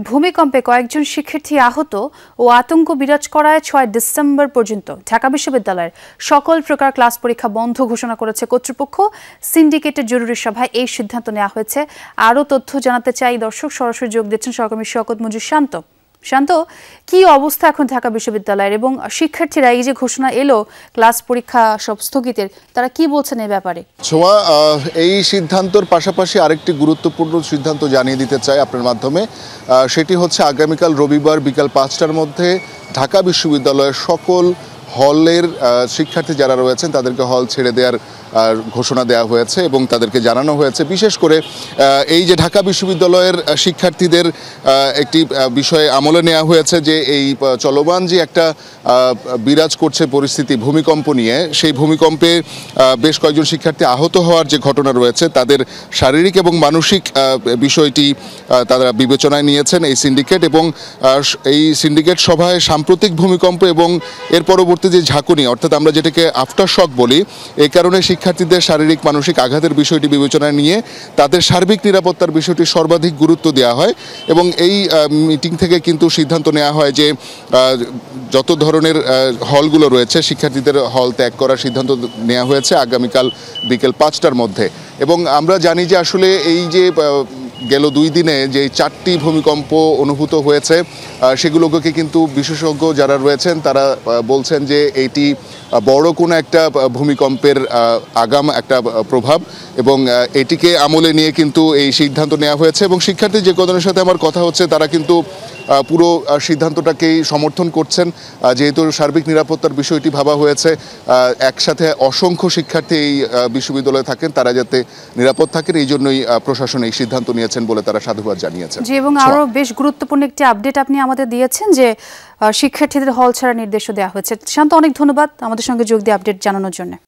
ভূমিকম্পে কয়েকজন শিক্ষার্থী আহত ও আতঙ্ক বিরাজ করায় ৬ ডিসেম্বর পর্যন্ত ঢাকা বিশ্ববিদ্যালয়ের সকল প্রকার ক্লাস পরীক্ষা বন্ধ ঘোষণা করেছে কর্তৃপক্ষ। সিন্ডিকেটের জরুরি সভায় এই সিদ্ধান্ত নেওয়া হয়েছে। আরও তথ্য জানাতে চাই দর্শক, সরাসরি যোগ দিচ্ছেন সহকর্মী শওকত মঞ্জুর শান্ত। শান্ত, কি অবস্থা এখন ঢাকা বিশ্ববিদ্যালয়ের এবং শিক্ষার্থীরা এই যে ঘোষণা এলো ক্লাস পরীক্ষা সব স্থগিতের, তারা কি বলছেন এই ব্যাপারে? ছোঁয়া, এই সিদ্ধান্তর পাশাপাশি আরেকটি গুরুত্বপূর্ণ সিদ্ধান্ত জানিয়ে দিতে চাই আপনার মাধ্যমে। সেটি হচ্ছে আগামীকাল রবিবার বিকাল ৫টার মধ্যে ঢাকা বিশ্ববিদ্যালয়ের সকল হলের শিক্ষার্থী যারা রয়েছেন তাদেরকে হল ছেড়ে দেওয়ার ঘোষণা দেওয়া হয়েছে এবং তাদেরকে জানানো হয়েছে। বিশেষ করে এই যে ঢাকা বিশ্ববিদ্যালয়ের শিক্ষার্থীদের একটি বিষয়ে আমলে নেওয়া হয়েছে যে এই চলমান যে একটা বিরাজ করছে পরিস্থিতি ভূমিকম্প নিয়ে, সেই ভূমিকম্পে বেশ কয়েকজন শিক্ষার্থী আহত হওয়ার যে ঘটনা রয়েছে তাদের শারীরিক এবং মানসিক বিষয়টি তারা বিবেচনায় নিয়েছেন এই সিন্ডিকেট। এবং এই সিন্ডিকেট সভায় সাম্প্রতিক ভূমিকম্প এবং এর পরবর্তী যে ঝাঁকুনি, অর্থাৎ আমরা যেটাকে আফটার শক বলি, এই কারণে শিক্ষার্থীদের শারীরিক মানসিক আঘাতের বিষয়টি বিবেচনায় নিয়ে তাদের সার্বিক নিরাপত্তার বিষয়টি সর্বাধিক গুরুত্ব দেওয়া হয়। এবং এই মিটিং থেকে কিন্তু সিদ্ধান্ত নেওয়া হয় যে যত ধরনের হলগুলো রয়েছে শিক্ষার্থীদের হল ত্যাগ করার সিদ্ধান্ত নেওয়া হয়েছে আগামীকাল বিকেল ৫টার মধ্যে। এবং আমরা জানি যে আসলে এই যে গেল ২ দিনে যে 4টি ভূমিকম্প অনুভূত হয়েছে সেগুলোকে কিন্তু বিশেষজ্ঞ যারা রয়েছেন তারা বলছেন যে এইটি বড় কোনো একটা ভূমিকম্পের আগাম একটা প্রভাব, এবং এটিকে আমলে নিয়ে কিন্তু এই সিদ্ধান্ত নেওয়া হয়েছে। এবং শিক্ষার্থী যে কজনের সাথে আমার কথা হচ্ছে তারা কিন্তু পুরো সিদ্ধান্তটাকেই সমর্থন করছেন, যেহেতু সার্বিক নিরাপত্তার বিষয়টি ভাবা হয়েছে। একসাথে অসংখ্য শিক্ষার্থী এই বিশ্ববিদ্যালয়ে থাকেন, তারা যাতে নিরাপদ থাকেন এই জন্যই প্রশাসন এই সিদ্ধান্ত নিয়েছেন বলে তারা সাধুবাদ জানিয়েছেন। জি, এবং আরও বেশ গুরুত্বপূর্ণ একটি আপডেট আপনি আমাদের দিয়েছেন যে শিক্ষার্থীদের হল ছাড়ার নির্দেশও দেওয়া হয়েছে। শান্ত, অনেক ধন্যবাদ আমাদের সঙ্গে যোগ দিয়ে আপডেট জানানোর জন্য।